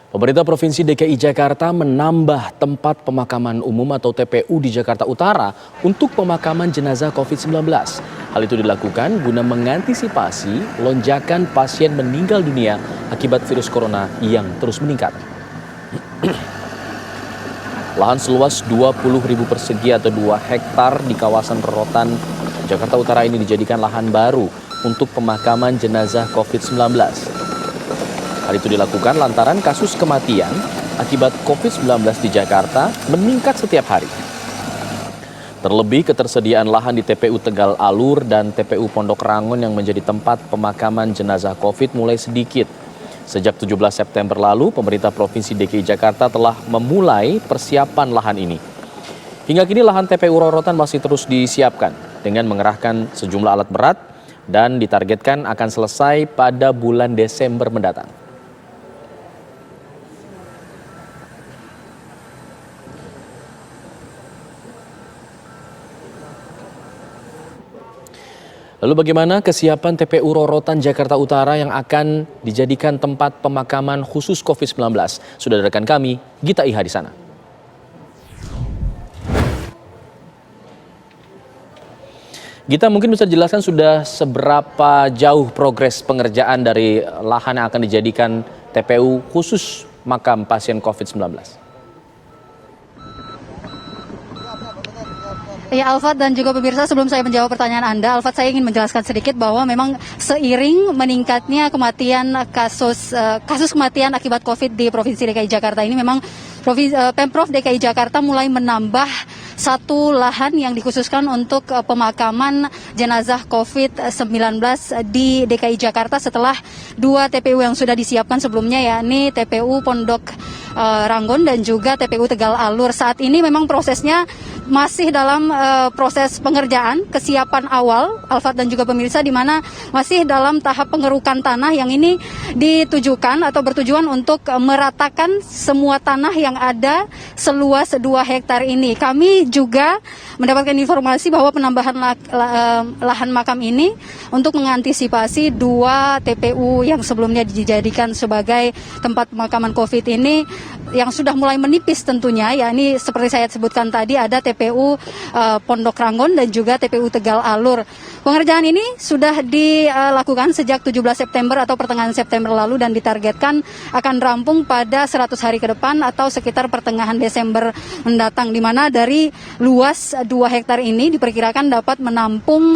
Pemerintah Provinsi DKI Jakarta menambah tempat pemakaman umum atau TPU di Jakarta Utara untuk pemakaman jenazah COVID-19. Hal itu dilakukan guna mengantisipasi lonjakan pasien meninggal dunia akibat virus corona yang terus meningkat. Lahan seluas 20.000 persegi atau 2 hektar di kawasan Rorotan, Jakarta Utara ini dijadikan lahan baru untuk pemakaman jenazah COVID-19. Hal itu dilakukan lantaran kasus kematian akibat COVID-19 di Jakarta meningkat setiap hari. Terlebih ketersediaan lahan di TPU Tegal Alur dan TPU Pondok Rangon yang menjadi tempat pemakaman jenazah COVID mulai sedikit. Sejak 17 September lalu, pemerintah Provinsi DKI Jakarta telah memulai persiapan lahan ini. Hingga kini lahan TPU Rorotan masih terus disiapkan dengan mengerahkan sejumlah alat berat dan ditargetkan akan selesai pada bulan Desember mendatang. Lalu bagaimana kesiapan TPU Rorotan Jakarta Utara yang akan dijadikan tempat pemakaman khusus COVID-19? Sudah ada rekan kami, Gita Iha di sana. Gita, mungkin bisa dijelaskan sudah seberapa jauh progres pengerjaan dari lahan yang akan dijadikan TPU khusus makam pasien COVID-19? Ya, Alfat dan juga pemirsa, sebelum saya menjawab pertanyaan Anda, Alfat, saya ingin menjelaskan sedikit bahwa memang seiring meningkatnya kasus kematian akibat COVID di Provinsi DKI Jakarta ini, memang Pemprov DKI Jakarta mulai menambah satu lahan yang dikhususkan untuk pemakaman jenazah COVID-19 di DKI Jakarta setelah 2 TPU yang sudah disiapkan sebelumnya, yakni TPU Pondok Rangon dan juga TPU Tegal Alur. Saat ini memang prosesnya masih dalam proses pengerjaan kesiapan awal, Alfat dan juga pemirsa, di mana masih dalam tahap pengerukan tanah yang ini ditujukan atau bertujuan untuk meratakan semua tanah yang ada seluas 2 hektar ini. Kami juga mendapatkan informasi bahwa penambahan lahan makam ini untuk mengantisipasi 2 TPU yang sebelumnya dijadikan sebagai tempat pemakaman COVID ini yang sudah mulai menipis tentunya, yakni seperti saya sebutkan tadi ada TPU Pondok Rangon dan juga TPU Tegal Alur. Pengerjaan ini sudah dilakukan sejak 17 September atau pertengahan September lalu dan ditargetkan akan rampung pada 100 hari ke depan atau sekitar pertengahan Desember mendatang, di mana dari luas 2 hektar ini diperkirakan dapat menampung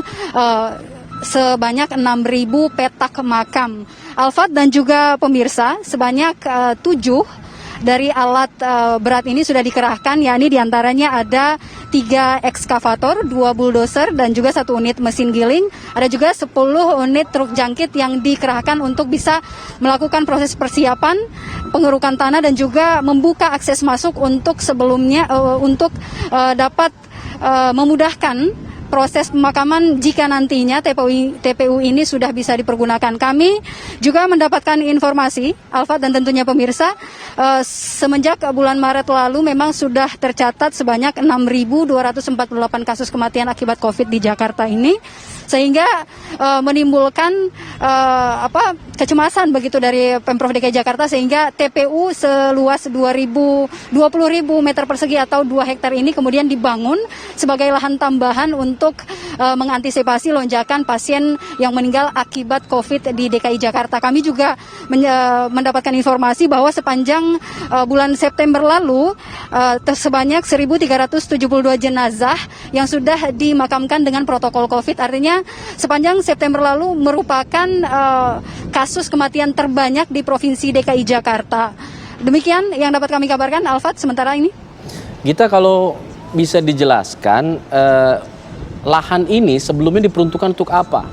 sebanyak 6.000 petak makam. Alfat dan juga pemirsa, sebanyak 7 dari alat berat ini sudah dikerahkan, yakni diantaranya ada 3 ekskavator, 2 bulldozer, dan juga 1 unit mesin giling. Ada juga 10 unit truk jangkit yang dikerahkan untuk bisa melakukan proses persiapan pengerukan tanah dan juga membuka akses masuk untuk sebelumnya dapat memudahkan proses pemakaman jika nantinya TPU ini sudah bisa dipergunakan. Kami juga mendapatkan informasi, Alfat dan tentunya pemirsa, semenjak bulan Maret lalu memang sudah tercatat sebanyak 6.248 kasus kematian akibat COVID di Jakarta ini, sehingga menimbulkan kecemasan begitu dari Pemprov DKI Jakarta, sehingga TPU seluas 20.000 meter persegi atau 2 hektar ini kemudian dibangun sebagai lahan tambahan untuk mengantisipasi lonjakan pasien yang meninggal akibat COVID di DKI Jakarta. Kami juga mendapatkan informasi bahwa sepanjang bulan September lalu sebanyak 1.372 jenazah yang sudah dimakamkan dengan protokol COVID. Artinya sepanjang September lalu merupakan kasus kematian terbanyak di Provinsi DKI Jakarta. Demikian yang dapat kami kabarkan, Alfat, sementara ini. Gita, kalau bisa dijelaskan, lahan ini sebelumnya diperuntukkan untuk apa?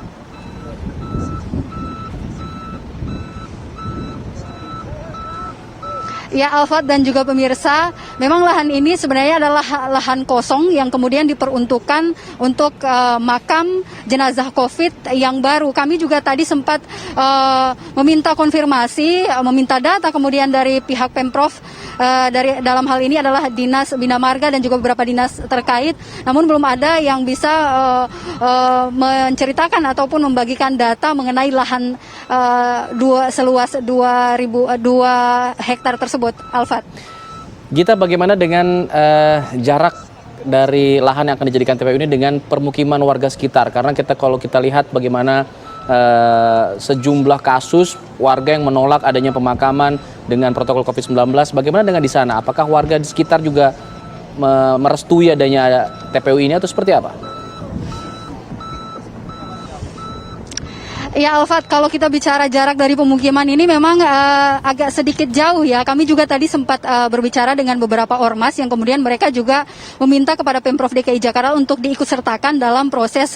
Ya, Alfat dan juga pemirsa, memang lahan ini sebenarnya adalah lahan kosong yang kemudian diperuntukkan untuk makam jenazah COVID yang baru. Kami juga tadi sempat meminta konfirmasi, meminta data kemudian dari pihak Pemprov dari dalam hal ini adalah Dinas Bina Marga dan juga beberapa dinas terkait. Namun belum ada yang bisa menceritakan ataupun membagikan data mengenai lahan seluas 2 hektar tersebut. Alfat. Gita, bagaimana dengan jarak dari lahan yang akan dijadikan TPU ini dengan permukiman warga sekitar? Karena kalau kita lihat bagaimana sejumlah kasus warga yang menolak adanya pemakaman dengan protokol COVID-19, bagaimana dengan di sana? Apakah warga di sekitar juga merestui adanya TPU ini atau seperti apa? Ya Alfat, kalau kita bicara jarak dari pemukiman ini memang agak sedikit jauh ya. Kami juga tadi sempat berbicara dengan beberapa ormas yang kemudian mereka juga meminta kepada Pemprov DKI Jakarta untuk diikutsertakan dalam proses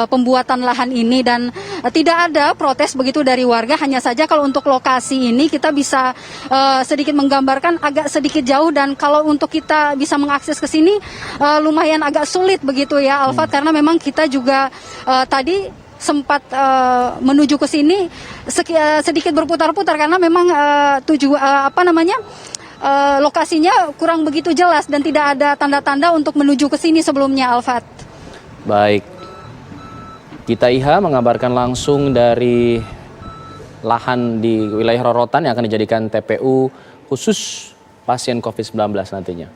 pembuatan lahan ini, dan tidak ada protes begitu dari warga. Hanya saja kalau untuk lokasi ini kita bisa sedikit menggambarkan agak sedikit jauh, dan kalau untuk kita bisa mengakses ke sini lumayan agak sulit begitu ya Alfat, karena memang kita juga tadi sempat menuju ke sini sedikit berputar-putar karena memang lokasinya kurang begitu jelas dan tidak ada tanda-tanda untuk menuju ke sini sebelumnya, Alfat. Baik, Gita Iha mengabarkan langsung dari lahan di wilayah Rorotan yang akan dijadikan TPU khusus pasien COVID-19 nantinya.